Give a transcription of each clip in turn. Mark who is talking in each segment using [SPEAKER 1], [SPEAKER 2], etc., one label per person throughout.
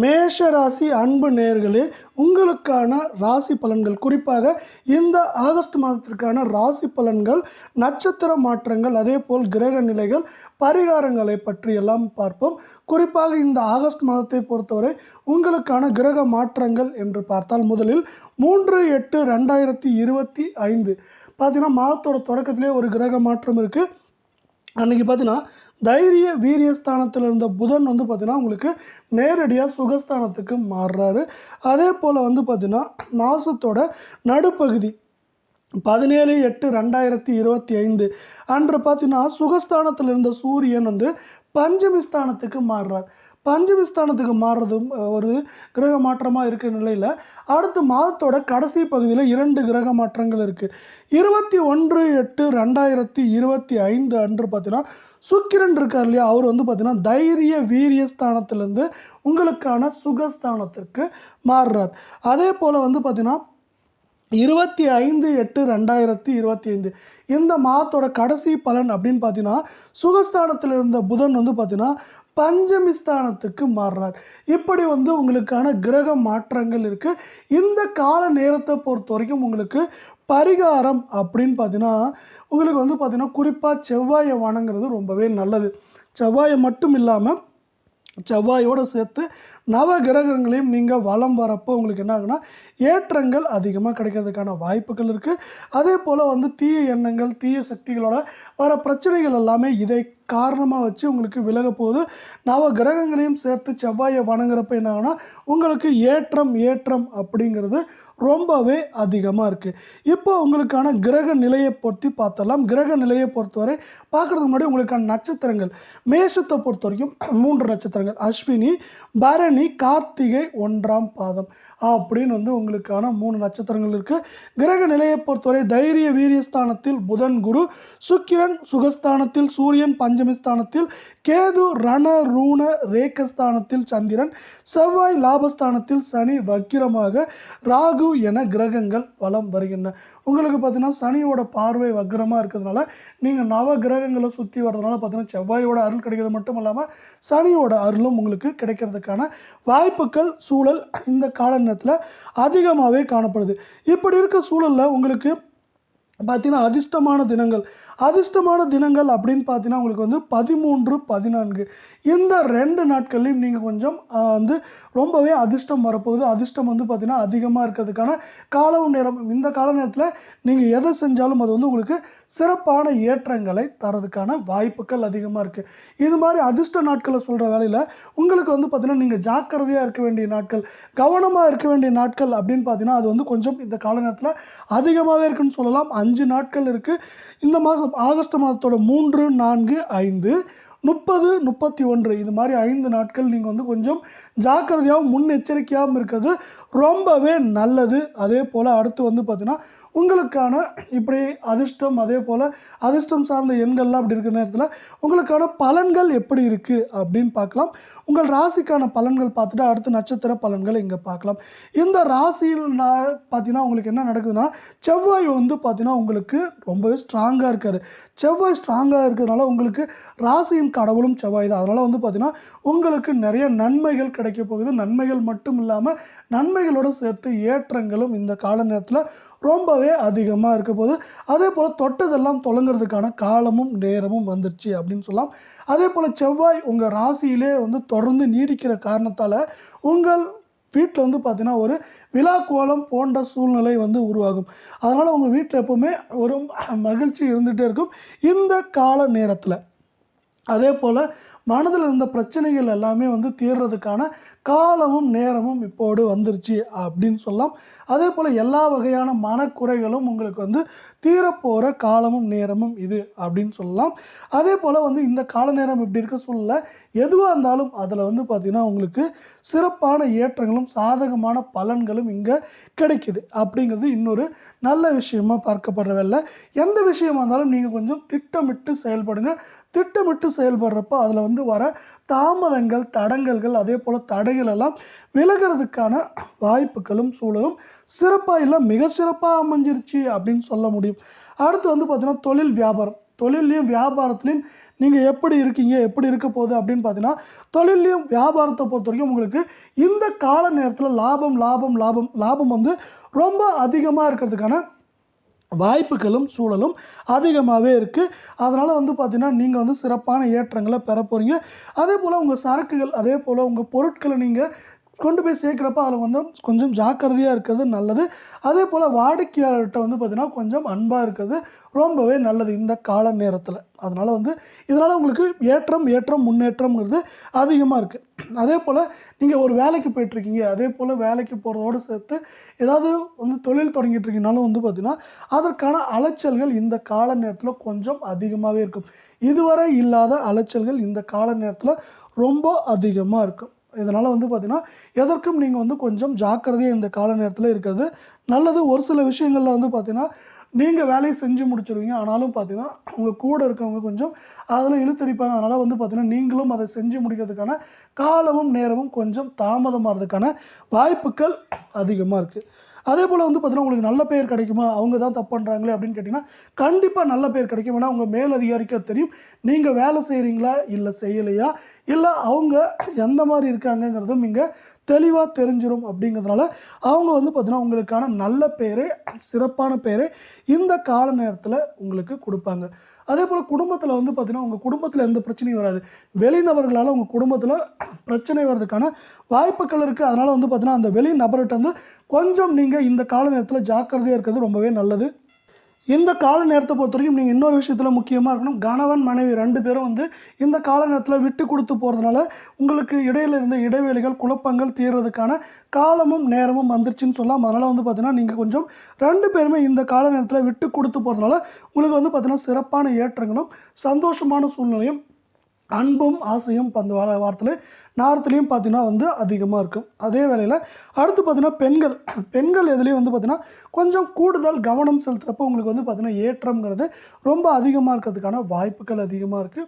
[SPEAKER 1] மேஷ ராசி அன்பு நேயர்களே, உங்களுக்கான ராசி பலன்கள், குறிப்பாக இந்த ஆகஸ்ட் மாதத்திற்கான ராசி பலன்கள், நட்சத்திர மாற்றங்கள், அதே போல் கிரக நிலைகள், பரிகாரங்களை பற்றி எல்லாம் பார்ப்போம். குறிப்பாக இந்த ஆகஸ்ட் மாதத்தை பொறுத்தவரை உங்களுக்கான கிரக மாற்றங்கள் என்று பார்த்தால், முதலில் 3/8/2025 பார்த்தீங்கன்னா மாதத்தோட தொடக்கத்திலே ஒரு கிரக மாற்றம் இருக்குது. அன்றைக்கி பார்த்தீங்கன்னா தைரிய வீரியஸ்தானத்தில் இருந்த புதன் வந்து பார்த்தீங்கன்னா உங்களுக்கு நேரடியாக சுகஸ்தானத்துக்கு மாறுறாரு. அதே போல் வந்து பார்த்தீங்கன்னா மாதத்தோட நடுப்பகுதி 17/8/2025 அன்று பார்த்தீங்கன்னா சுகஸ்தானத்தில் இருந்த சூரியன் வந்து பஞ்சமிஸ்தானத்துக்கு மாறுறார். பஞ்சமிஸ்தானத்துக்கு மாறுறதும் ஒரு கிரக மாற்றமாக இருக்கிற நிலையில் அடுத்த மாதத்தோட கடைசி பகுதியில் 2 கிரக மாற்றங்கள் இருக்குது. 21/8/2025 அன்று பார்த்தீங்கன்னா சுக்கிரன் இருக்கார் இல்லையா, அவர் வந்து பார்த்தீங்கன்னா தைரிய வீரியஸ்தானத்திலேருந்து உங்களுக்கான சுகஸ்தானத்திற்கு மாறுறார். அதே போல் வந்து பார்த்தீங்கன்னா 25/8/2025 இந்த மாதத்தோட கடைசி பலன் அப்படின்னு பார்த்தீங்கன்னா சுகஸ்தானத்தில் இருந்த புதன் வந்து பார்த்தீங்கன்னா பஞ்சமிஸ்தானத்துக்கு மாறுறார். இப்படி வந்து உங்களுக்கான கிரக மாற்றங்கள் இருக்குது. இந்த கால நேரத்தை பொறுத்த வரைக்கும் உங்களுக்கு பரிகாரம் அப்படின்னு பார்த்தீங்கன்னா உங்களுக்கு வந்து பார்த்தீங்கன்னா குறிப்பாக செவ்வாயை வணங்குறது ரொம்பவே நல்லது. செவ்வாயை மட்டும் இல்லாமல் செவ்வாயோடு சேர்த்து நவ கிரகங்களையும் நீங்கள் வலம் வரப்போ உங்களுக்கு என்ன ஆகுனா ஏற்றங்கள் அதிகமாக கிடைக்கிறதுக்கான வாய்ப்புகள் இருக்குது. அதே போல் வந்து தீய எண்ணங்கள், தீய சக்திகளோட வர பிரச்சனைகள் எல்லாமே இதை காரணமாக வச்சு உங்களுக்கு விலக போகுது. நவ கிரகங்களையும் சேர்த்து செவ்வாயை வணங்குறப்ப என்ன ஆகுனா உங்களுக்கு ஏற்றம் அப்படிங்கிறது ரொம்பவே அதிகமாக இருக்குது. இப்போ உங்களுக்கான கிரக நிலையை பற்றி பார்த்தலாம். கிரக நிலையை பொறுத்தவரை பார்க்குறதுக்கு முன்னாடி உங்களுக்கான நட்சத்திரங்கள், மேஷத்தை பொறுத்த வரைக்கும் 3 நட்சத்திரங்கள் அஸ்வினி, பரணி, கார்த்திகை 1ஆம் பாதம் அப்படின்னு வந்து உங்களுக்கான 3 நட்சத்திரங்கள் இருக்குது. கிரக நிலையை பொறுத்தவரை தைரிய வீரியஸ்தானத்தில் புதன் குரு, சுக்கிரன் சுகஸ்தானத்தில் சூரியன் பஞ்சமிஸ்தானத்தில் கேது, ரண ரூண ரேகஸ்தானத்தில் சந்திரன், செவ்வாய் லாபஸ்தானத்தில் சனி வக்கிரமாக, ராகு என கிரகங்கள் வலம் வருகின்றன. உங்களுக்கு பார்த்தீங்கன்னா சனியோட பார்வை வக்கிரமாக இருக்கிறதுனால நீங்கள் நவ கிரகங்களை சுற்றி வர்றதுனால பார்த்தீங்கன்னா செவ்வாயோட அருள் கிடைக்கிறது மட்டும் இல்லாமல் சனியோட அருளும் உங்களுக்கு கிடைக்கிறதுக்கான வாய்ப்புகள் சூழல் இந்த கால நேரத்தில் அதிகமாகவே காணப்படுது. இப்படி இருக்க சூழலில் உங்களுக்கு பார்த்தீங்கன்னா அதிர்ஷ்டமான தினங்கள் அப்படின்னு பார்த்தீங்கன்னா உங்களுக்கு வந்து 13, 14 இந்த 2 நாட்கள்லையும் நீங்கள் கொஞ்சம் வந்து ரொம்பவே அதிர்ஷ்டம் வரப்போகுது. அதிர்ஷ்டம் வந்து பார்த்தீங்கன்னா அதிகமாக இருக்கிறதுக்கான காலம் நேரம். இந்த கால நேரத்தில் நீங்கள் எதை செஞ்சாலும் அது வந்து உங்களுக்கு சிறப்பான ஏற்றங்களை தரதுக்கான வாய்ப்புகள் அதிகமாக இருக்குது. இது மாதிரி அதிர்ஷ்ட நாட்களை சொல்கிற வேலையில் உங்களுக்கு வந்து பார்த்தீங்கன்னா நீங்கள் ஜாக்கிரதையாக இருக்க வேண்டிய நாட்கள், கவனமாக இருக்க வேண்டிய நாட்கள் அப்படின்னு பார்த்தீங்கன்னா அது வந்து கொஞ்சம் இந்த கால நேரத்தில் அதிகமாகவே இருக்குன்னு சொல்லலாம். 5 நாட்கள் இருக்குது. இந்த மாதம் ஆகஸ்ட் மாதத்தோட 3, 4, 5, 30, 31 இது மாதிரி 5 நாட்கள் நீங்கள் வந்து கொஞ்சம் ஜாக்கிரதையாகவும் முன்னெச்சரிக்கையாகவும் இருக்கிறது ரொம்பவே நல்லது. அதே போல் அடுத்து வந்து பார்த்தீங்கன்னா உங்களுக்கான இப்படி அதிர்ஷ்டம், அதே போல் அதிர்ஷ்டம் சார்ந்த எண்கள்லாம் அப்படி இருக்கிற நேரத்தில் உங்களுக்கான பலன்கள் எப்படி இருக்குது அப்படின்னு பார்க்கலாம். உங்கள் ராசிக்கான பலன்கள் பார்த்துட்டு அடுத்து நட்சத்திர பலன்களை இங்கே பார்க்கலாம். இந்த ராசியில் பார்த்தீங்கன்னா உங்களுக்கு என்ன நடக்குதுன்னா செவ்வாய் வந்து பார்த்தீங்கன்னா உங்களுக்கு ரொம்பவே ஸ்ட்ராங்காக இருக்கார். செவ்வாய் ஸ்ட்ராங்காக இருக்கிறதுனால உங்களுக்கு ராசியின் கடவுளும் செவ்வாய் தான். அதனால் வந்து பார்த்தீங்கன்னா உங்களுக்கு நிறைய நன்மைகள் கிடைக்க போகுது. நன்மைகள் மட்டும் இல்லாமல் நன்மைகளோடு சேர்த்து ஏற்றங்களும் இந்த கால நேரத்தில் ரொம்பவே அதிகமாக இருக்க போது. அதே போல் தொட்டதெல்லாம் தொடங்குறதுக்கான காலமும் நேரமும் வந்துருச்சு அப்படின்னு சொல்லலாம். அதே போல் செவ்வாய் உங்கள் ராசியிலே வந்து தொடர்ந்து நீடிக்கிற காரணத்தால் உங்கள் வீட்டில் வந்து பார்த்தீங்கன்னா ஒரு விழா கோலம் போன்ற சூழ்நிலை வந்து உருவாகும். அதனால் உங்கள் வீட்டில் எப்போவுமே ஒரு மகிழ்ச்சி இருந்துகிட்டே இருக்கும் இந்த கால நேரத்தில். அதே போல் மனதில் இருந்த பிரச்சனைகள் எல்லாமே வந்து தீர்றதுக்கான காலமும் நேரமும் இப்போது வந்துருச்சு அப்படின்னு சொல்லலாம். அதே போல் எல்லா வகையான மனக்குறைகளும் உங்களுக்கு வந்து தீரப்போகிற காலமும் நேரமும் இது அப்படின்னு சொல்லலாம். அதே போல் வந்து இந்த கால நேரம் இப்படி இருக்க சூழ்நிலை எதுவாக இருந்தாலும் அதில் வந்து பார்த்திங்கன்னா உங்களுக்கு சிறப்பான ஏற்றங்களும் சாதகமான பலன்களும் இங்கே கிடைக்குது அப்படிங்கிறது இன்னொரு நல்ல விஷயமா பார்க்கப்படுற வேலை. எந்த விஷயமா இருந்தாலும் நீங்கள் கொஞ்சம் திட்டமிட்டு செயல்படுங்க. திட்டமிட்டு செயல்படுறப்போ அதில் வந்து வர தாமதங்கள், தடங்கல்கள், அதே போல் தடைகள் எல்லாம் விலகிறதுக்கான வாய்ப்புகளும் சூழலும் சிறப்பாக இல்லை மிக சிறப்பாக அமைஞ்சிருச்சு அப்படின்னு சொல்ல முடியும். அடுத்து வந்து பார்த்தீங்கன்னா தொழில் வியாபாரம், தொழிலையும் வியாபாரத்திலையும் நீங்கள் எப்படி இருக்கீங்க, எப்படி இருக்க போகுது அப்படின்னு பார்த்தீங்கன்னா, தொழிலையும் வியாபாரத்தை பொறுத்த வரைக்கும் உங்களுக்கு இந்த கால நேரத்தில் லாபம் லாபம் லாபம் லாபம் வந்து ரொம்ப அதிகமாக இருக்கிறதுக்கான வாய்ப்புகளும் சூழலும் அதிகமாகவே இருக்குது. அதனால் வந்து பார்த்திங்கன்னா நீங்கள் வந்து சிறப்பான ஏற்றங்களை பெற போகிறீங்க. அதே போல் உங்கள் சரக்குகள், அதே போல் உங்கள் பொருட்களை நீங்கள் கொண்டு போய் சேர்க்குறப்ப அதில் வந்து கொஞ்சம் ஜாக்கிரதையாக இருக்கிறது நல்லது. அதே போல் வாடிக்கையாளர்கிட்ட வந்து பார்த்திங்கன்னா கொஞ்சம் அன்பாக இருக்கிறது ரொம்பவே நல்லது இந்த கால நேரத்தில். அதனால் வந்து இதனால் உங்களுக்கு ஏற்றம் முன்னேற்றம்ங்கிறது அதிகமாக இருக்குது. அதே போல் நீங்கள் ஒரு வேலைக்கு போயிட்டுருக்கீங்க, அதே போல் வேலைக்கு போகிறதோடு சேர்த்து ஏதாவது வந்து தொழில் தொடங்கிட்டு இருக்கீங்கனாலும் வந்து பார்த்திங்கன்னா அதற்கான அலைச்சல்கள் இந்த கால நேரத்தில் கொஞ்சம் அதிகமாகவே இருக்கும். இதுவரை இல்லாத அலைச்சல்கள் இந்த கால நேரத்தில் ரொம்ப அதிகமாக இருக்கும். இதனால் வந்து பார்த்திங்கன்னா எதற்கும் நீங்கள் வந்து கொஞ்சம் ஜாக்கிரதையாக இந்த கால நேரத்தில் இருக்கிறது நல்லது. ஒரு சில விஷயங்களில் வந்து பார்த்திங்கன்னா நீங்கள் வேலையை செஞ்சு முடிச்சிருவீங்க, ஆனாலும் பார்த்திங்கன்னா உங்கள் கூட இருக்கவங்க கொஞ்சம் அதில் இழுத்தடிப்பாங்க. அதனால் வந்து பார்த்திங்கன்னா நீங்களும் அதை செஞ்சு முடிக்கிறதுக்கான காலமும் நேரமும் கொஞ்சம் தாமதமாகிறதுக்கான வாய்ப்புகள் அதிகமாக இருக்குது. அதே போல் வந்து பார்த்திங்கன்னா உங்களுக்கு நல்ல பேர் கிடைக்குமா, அவங்க தான் தப்பு பண்ணுறாங்களே அப்படின்னு கேட்டிங்கன்னா கண்டிப்பாக நல்ல பேர் கிடைக்கும். ஏன்னா உங்கள் மேலதிகாரிக்கு தெரியும் நீங்கள் வேலை செய்கிறீங்களா இல்லை செய்யலையா, இல்லை அவங்க எந்த மாதிரி இருக்காங்கங்கிறதும் இங்கே தெளிவாக தெரிஞ்சிடும். அப்படிங்கிறதுனால அவங்க வந்து பார்த்திங்கன்னா உங்களுக்கான நல்ல பேரே, சிறப்பான பேரே இந்த கால நேரத்தில் உங்களுக்கு கொடுப்பாங்க. அதே போல் குடும்பத்தில் வந்து பார்த்திங்கன்னா உங்கள் குடும்பத்தில் எந்த பிரச்சனையும் வராது. வெளிநபர்களால் உங்கள் குடும்பத்தில் பிரச்சனை வர்றதுக்கான வாய்ப்புகள் இருக்குது. அதனால் வந்து பார்த்திங்கன்னா அந்த வெளி நபர்கிட்ட வந்து கொஞ்சம் நீங்கள் இந்த கால நேரத்தில் ஜாக்கிரதையாக இருக்கிறது ரொம்பவே நல்லது. இந்த கால நேரத்தை பொறுத்த வரைக்கும் நீங்கள் இன்னொரு விஷயத்தில் முக்கியமாக இருக்கணும். கணவன் மனைவி 2 பேரும் வந்து இந்த கால நேரத்தில் விட்டு கொடுத்து போகிறதுனால உங்களுக்கு இடையில இருந்த இடைவெளிகள், குழப்பங்கள் தீர்றதுக்கான காலமும் நேரமும் வந்துருச்சுன்னு சொல்லலாம். அதனால் வந்து பார்த்தீங்கன்னா நீங்கள் கொஞ்சம் 2 பேருமே இந்த கால நேரத்தில் விட்டு கொடுத்து போகிறதுனால உங்களுக்கு வந்து பார்த்தீங்கன்னா சிறப்பான ஏற்றங்களும் சந்தோஷமான சூழ்நிலையும் அன்பும் ஆசையும் அந்த வாரத்தில் நேரத்துலையும் பார்த்தீங்கன்னா வந்து அதிகமாக இருக்கும். அதே வேளையில் அடுத்து பார்த்தீங்கன்னா பெண்கள் எதுலேயும் வந்து பார்த்தீங்கன்னா கொஞ்சம் கூடுதல் கவனம் செலுத்துகிறப்போ உங்களுக்கு வந்து பார்த்தீங்கன்னா ஏற்றம்ங்கிறது ரொம்ப அதிகமாக இருக்கிறதுக்கான வாய்ப்புகள் அதிகமாக இருக்குது.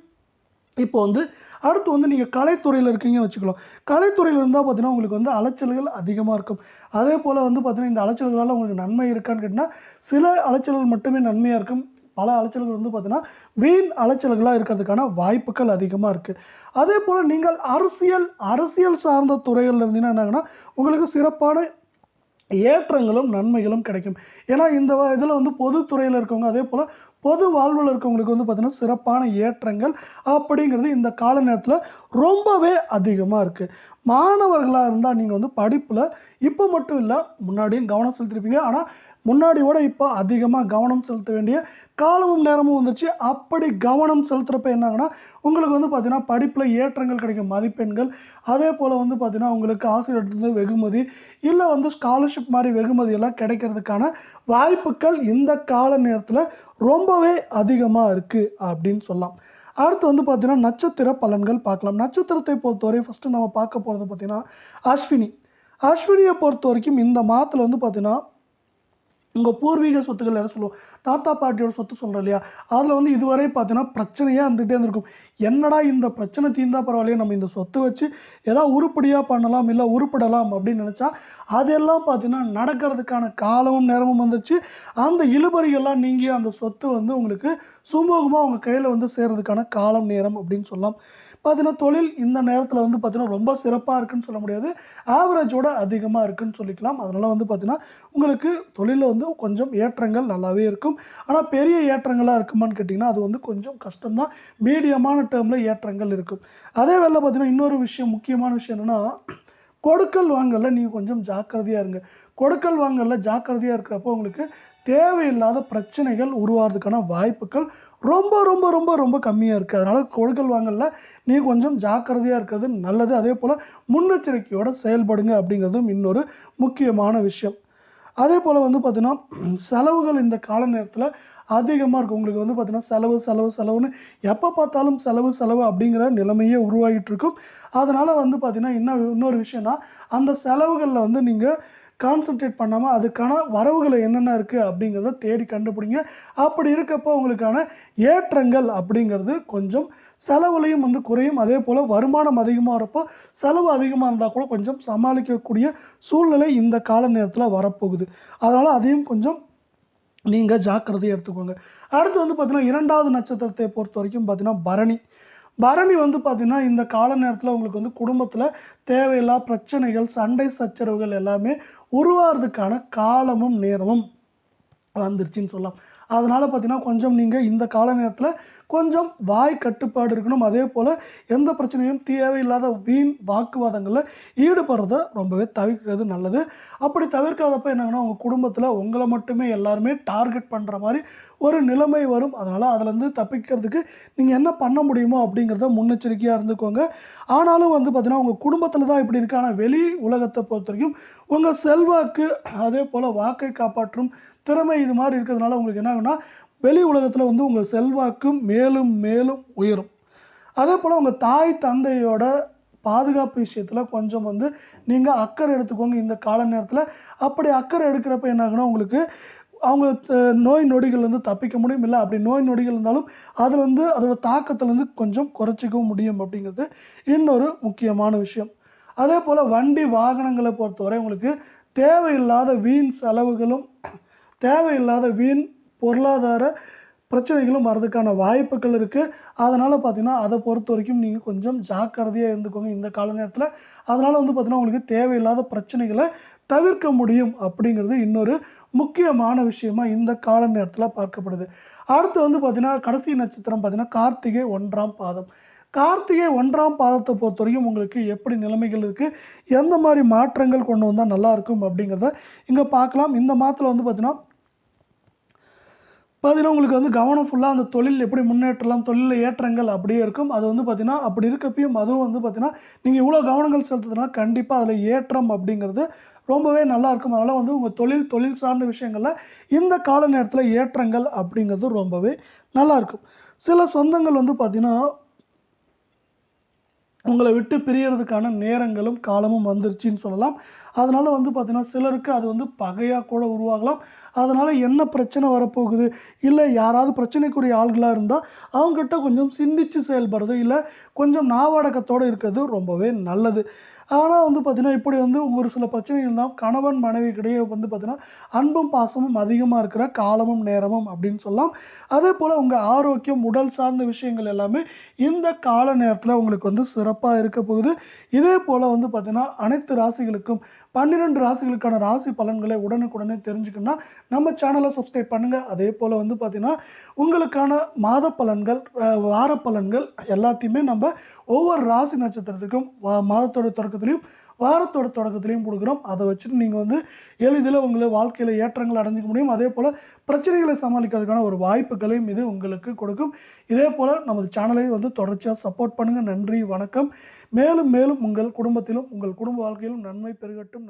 [SPEAKER 1] இப்போ வந்து அடுத்து வந்து நீங்கள் கலைத்துறையில் இருக்கீங்கன்னு வச்சுக்கலாம். கலைத்துறையில் இருந்தால் பார்த்தீங்கன்னா உங்களுக்கு வந்து அலைச்சல்கள் அதிகமாக இருக்கும். அதே போல் வந்து பார்த்தீங்கன்னா இந்த அலைச்சல்களால் உங்களுக்கு நன்மை இருக்கான்னு கேட்டிங்கன்னா சில அலைச்சல்கள் மட்டுமே நன்மையாக இருக்கும். பல அலைச்சல்கள் வந்து பார்த்தீங்கன்னா வீண் அலைச்சல்களாக இருக்கிறதுக்கான வாய்ப்புகள் அதிகமாக இருக்குது. அதே போல் நீங்கள் அரசியல் சார்ந்த துறைகளில் இருந்தீங்கன்னா என்னாங்கன்னா உங்களுக்கு சிறப்பான ஏற்றங்களும் நன்மைகளும் கிடைக்கும். ஏன்னா இந்த இதில் வந்து பொதுத்துறையில் இருக்கவங்க, அதே போல் பொது வாழ்வில் இருக்கவங்களுக்கு வந்து பார்த்திங்கன்னா சிறப்பான ஏற்றங்கள் அப்படிங்கிறது இந்த கால நேரத்தில் ரொம்பவே அதிகமாக இருக்குது. மாணவர்களாக இருந்தால் நீங்கள் வந்து படிப்பில் இப்போ மட்டும் இல்லை முன்னாடியும் கவனம் செலுத்திருப்பீங்க. ஆனால் முன்னாடி விட இப்போ அதிகமாக கவனம் செலுத்த வேண்டிய காலமும் நேரமும் வந்துருச்சு. அப்படி கவனம் செலுத்துகிறப்ப என்னாங்கன்னா உங்களுக்கு வந்து பார்த்திங்கன்னா படிப்பில் ஏற்றங்கள் கிடைக்கும், மதிப்பெண்கள். அதே போல் வந்து பார்த்திங்கன்னா உங்களுக்கு ஆசிரியர்கிட்ட வெகுமதி இல்லை வந்து ஸ்காலர்ஷிப் மாதிரி வெகுமதி எல்லாம் கிடைக்கிறதுக்கான வாய்ப்புகள் இந்த கால நேரத்தில் ரொம்பவே அதிகமாக இருக்குது அப்படின்னு சொல்லலாம். அடுத்து வந்து பார்த்தீங்கன்னா நட்சத்திர பலன்கள் பார்க்கலாம். நட்சத்திரத்தை பொறுத்தவரை ஃபஸ்ட்டு நம்ம பார்க்க போகிறது பார்த்தீங்கன்னா அஸ்வினியை பொறுத்த வரைக்கும் இந்த மாதத்தில் வந்து பார்த்தீங்கன்னா உங்கள் பூர்வீக சொத்துக்கள் எதை சொல்லுவோம், தாத்தா பாட்டியோட சொத்து சொல்கிறோம் இல்லையா, அதில் வந்து இதுவரை பார்த்தீங்கன்னா பிரச்சனையாக இருந்துகிட்டே இருந்திருக்கும். என்னடா இந்த பிரச்சனை தீர்ந்தா பரவாயில்லையே, நம்ம இந்த சொத்தை வச்சு ஏதாவது உருப்படியாக பண்ணலாம், இல்லை உருப்படலாம் அப்படின்னு நினச்சா அதெல்லாம் பார்த்தீங்கன்னா நடக்கிறதுக்கான காலமும் நேரமும் வந்துச்சு. அந்த இழுபறிகள்லாம் நீங்கி அந்த சொத்து வந்து உங்களுக்கு சுமூகமாக உங்கள் கையில் வந்து சேர்றதுக்கான காலம் நேரம் அப்படின்னு சொல்லலாம். பார்த்தீங்கன்னா தொழில் இந்த நேரத்தில் வந்து பார்த்தீங்கன்னா ரொம்ப சிறப்பாக இருக்குன்னு சொல்ல முடியாது, ஆவரேஜோட அதிகமாக இருக்குன்னு சொல்லிக்கலாம். அதனால் வந்து பார்த்தீங்கன்னா உங்களுக்கு தொழிலில் வந்து கொஞ்சம் ஏற்றங்கள் நல்லாவே இருக்கும். ஆனால் பெரிய ஏற்றங்களாக இருக்குமான்னு கேட்டிங்கன்னா அது வந்து கொஞ்சம் கஷ்டம்தான். மீடியமான டேர்மில் ஏற்றங்கள் இருக்கும். அதே வேளை பார்த்தீங்கன்னா இன்னொரு விஷயம், முக்கியமான விஷயம் என்னென்னா கொடுக்கல் வாங்கல நீங்கள் கொஞ்சம் ஜாக்கிரதையாக இருங்க. கொடுக்கல் வாங்கல ஜாக்கிரதையாக இருக்கிறப்போ உங்களுக்கு தேவையில்லாத பிரச்சனைகள் உருவாகிறதுக்கான வாய்ப்புகள் ரொம்ப ரொம்ப ரொம்ப ரொம்ப கம்மியாக இருக்குது. அதனால் கொடுக்கல் வாங்கல நீங்கள் கொஞ்சம் ஜாக்கிரதையாக இருக்கிறது நல்லது. அதே போல் முன்னெச்சரிக்கையோடு செயல்படுங்க அப்படிங்கிறதும் இன்னொரு முக்கியமான விஷயம். அதே போல் வந்து பார்த்தீங்கன்னா செலவுகள் இந்த கால நேரத்தில் அதிகமாக இருக்கும். உங்களுக்கு வந்து பார்த்தீங்கன்னா செலவுன்னு எப்போ பார்த்தாலும் செலவு அப்படிங்கிற நிலைமையே உருவாகிட்டு இருக்கும். அதனால் வந்து பார்த்தீங்கன்னா இன்னொரு விஷயம்னா அந்த செலவுகளில் வந்து நீங்கள் கான்சன்ட்ரேட் பண்ணாமல் அதுக்கான வரவுகளை என்னென்ன இருக்குது அப்படிங்கிறத தேடி கண்டுபிடிங்க. அப்படி இருக்கப்போ உங்களுக்கான ஏற்றங்கள் அப்படிங்கிறது கொஞ்சம் செலவுலையும் வந்து குறையும். அதே போல் வருமானம் அதிகமாக வரப்போ செலவு அதிகமாக இருந்தால் கூட கொஞ்சம் சமாளிக்கக்கூடிய சூழ்நிலை இந்த கால நேரத்தில் வரப்போகுது. அதனால் அதையும் கொஞ்சம் நீங்கள் ஜாக்கிரதையாக எடுத்துக்கோங்க. அடுத்து வந்து பார்த்தீங்கன்னா 2வது நட்சத்திரத்தை பொறுத்த வரைக்கும் பார்த்தீங்கன்னா பரணி. பரணி வந்து பார்த்தீங்கன்னா இந்த கால நேரத்தில் உங்களுக்கு வந்து குடும்பத்தில் தேவையில்லா பிரச்சனைகள், சண்டை சச்சரவுகள் எல்லாமே உருவாகிறதுக்கான காலமும் நேரமும் வந்துருச்சுன்னு சொல்லலாம். அதனால பார்த்தீங்கன்னா கொஞ்சம் நீங்கள் இந்த கால நேரத்தில் கொஞ்சம் வாய் கட்டுப்பாடு இருக்கணும். அதே போல் எந்த பிரச்சனையும் தேவையில்லாத வீண் வாக்குவாதங்களில் ஈடுபடுறத ரொம்பவே தவிர்க்கிறது நல்லது. அப்படி தவிர்க்காதப்ப என்னங்கன்னா உங்கள் குடும்பத்தில் உங்களை மட்டுமே எல்லாருமே டார்கெட் பண்ணுற மாதிரி ஒரு நிலைமை வரும். அதனால் அதுலேருந்து தப்பிக்கிறதுக்கு நீங்கள் என்ன பண்ண முடியுமோ அப்படிங்கிறத முன்னெச்சரிக்கையாக இருந்துக்கோங்க. ஆனாலும் வந்து பார்த்தீங்கன்னா உங்கள் குடும்பத்தில் தான் இப்படி இருக்கு. ஆனால் வெளி உலகத்தை பொறுத்த வரைக்கும் உங்கள் செல்வாக்கு அதே போல் வாக்கை காப்பாற்றும் திறமை இது மாதிரி இருக்கிறதுனால உங்களுக்கு என்ன ஆகும்னா வெளி உலகத்தில் வந்து உங்கள் செல்வாக்கு மேலும் மேலும் உயரும். அதே போல் உங்கள் தாய் தந்தையோட பாதுகாப்பு விஷயத்தில் கொஞ்சம் வந்து நீங்கள் அக்கறை எடுத்துக்கோங்க இந்த கால நேரத்தில். அப்படி அக்கறை எடுக்கிறப்ப என்ன ஆகுனா உங்களுக்கு அவங்க நோய் நொடிகள்லேருந்து தப்பிக்க முடியும். இல்லை அப்படி நோய் நொடிகள் இருந்தாலும் அதில் வந்து அதோட தாக்கத்துலேருந்து கொஞ்சம் குறைச்சிக்கவும் முடியும் அப்படிங்கிறது இன்னொரு முக்கியமான விஷயம். அதே போல் வண்டி வாகனங்களை பொறுத்தவரை உங்களுக்கு தேவையில்லாத வீண் செலவுகளும் தேவையில்லாத வீண் பொருளாதார பிரச்சனைகளும் வரதுக்கான வாய்ப்புகள் இருக்குது. அதனால் பார்த்தீங்கன்னா அதை பொறுத்த வரைக்கும் நீங்கள் கொஞ்சம் ஜாக்கிரதையாக இருந்துக்கோங்க இந்த கால நேரத்தில். அதனால் வந்து பார்த்தீங்கன்னா உங்களுக்கு தேவையில்லாத பிரச்சனைகளை தவிர்க்க முடியும் அப்படிங்கிறது இன்னொரு முக்கியமான விஷயமா இந்த கால நேரத்தில் பார்க்கப்படுது. அடுத்து வந்து பார்த்தீங்கன்னா கடைசி நட்சத்திரம் பார்த்தீங்கன்னா கார்த்திகை 1ஆம் பாதம். கார்த்திகை 1ஆம் பாதத்தை பொறுத்த வரைக்கும் உங்களுக்கு எப்படி நிலைமைகள் இருக்குது, எந்த மாதிரி மாற்றங்கள் கொண்டு வந்தால் நல்லாயிருக்கும் அப்படிங்கிறத இங்கே பார்க்கலாம். இந்த மாதத்தில் வந்து பார்த்தீங்கன்னா உங்களுக்கு வந்து கவனம் ஃபுல்லாக அந்த தொழில் எப்படி முன்னேற்றலாம், தொழிலில் ஏற்றங்கள் அப்படியே இருக்கும். அது வந்து பார்த்தீங்கன்னா அப்படி இருக்கப்பயும் அதுவும் வந்து பார்த்தீங்கன்னா நீங்கள் இவ்வளோ கவனங்கள் செலுத்துறதுனால கண்டிப்பாக அதில் ஏற்றம் அப்படிங்கிறது ரொம்பவே நல்லாயிருக்கும். அதனால் வந்து உங்கள் தொழில் சார்ந்த விஷயங்களில் இந்த கால நேரத்தில் ஏற்றங்கள் அப்படிங்கிறது ரொம்பவே நல்லாயிருக்கும். சில சொந்தங்கள் வந்து பார்த்தீங்கன்னா உங்களை விட்டு பிரியறதுக்கான நேரங்களும் காலமும் வந்துருச்சுன்னு சொல்லலாம். அதனால் வந்து பார்த்தீங்கன்னா சிலருக்கு அது வந்து பகையாக கூட உருவாகலாம். அதனால் என்ன பிரச்சனை வரப்போகுது, இல்லை யாராவது பிரச்சனைக்குரிய ஆள்களாக இருந்தால் அவங்ககிட்ட கொஞ்சம் சிந்திச்சு செயல்படுறது, இல்லை கொஞ்சம் நாவடக்கத்தோடு இருக்கிறது ரொம்பவே நல்லது. ஆனால் வந்து பார்த்தீங்கன்னா இப்படி வந்து ஒரு சில பிரச்சனைகள் இருந்தால் கணவன் மனைவிக்கிடையே வந்து பார்த்தீங்கன்னா அன்பும் பாசமும் அதிகமாக இருக்கிற காலமும் நேரமும் அப்படின்னு சொல்லலாம். அதே போல் உங்கள் ஆரோக்கியம், உடல் சார்ந்த விஷயங்கள் எல்லாமே இந்த கால நேரத்தில் உங்களுக்கு வந்து சிறப்பாக இருக்க போகுது. இதே போல் வந்து பார்த்தீங்கன்னா அனைத்து ராசிகளுக்கும் 12 ராசிகளுக்கான ராசி பலன்களை உடனுக்குடனே தெரிஞ்சுக்கணும்னா நம்ம சேனலை சப்ஸ்கிரைப் பண்ணுங்கள். அதே போல் வந்து பார்த்தீங்கன்னா உங்களுக்கான மாத பலன்கள், வார பலன்கள் எல்லாத்தையுமே நம்ம ஒவ்வொரு ராசி நட்சத்திரத்துக்கும் மாதத்தோட தொடக்கத்திலையும் வாரத்தோட தொடக்கத்திலையும் கொடுக்குறோம். அதை வச்சுட்டு நீங்கள் வந்து எளிதில் உங்களை வாழ்க்கையில் ஏற்றங்கள் அடைஞ்சிக்க முடியும். அதே போல் பிரச்சனைகளை சமாளிக்கிறதுக்கான ஒரு வாய்ப்புகளையும் இது உங்களுக்கு கொடுக்கும். இதே போல் நமது சேனலை வந்து தொடர்ச்சியாக சப்போர்ட் பண்ணுங்கள். நன்றி, வணக்கம். மேலும் மேலும் உங்கள் குடும்பத்திலும் உங்கள் குடும்ப வாழ்க்கையிலும் நன்மை பெருகட்டும்.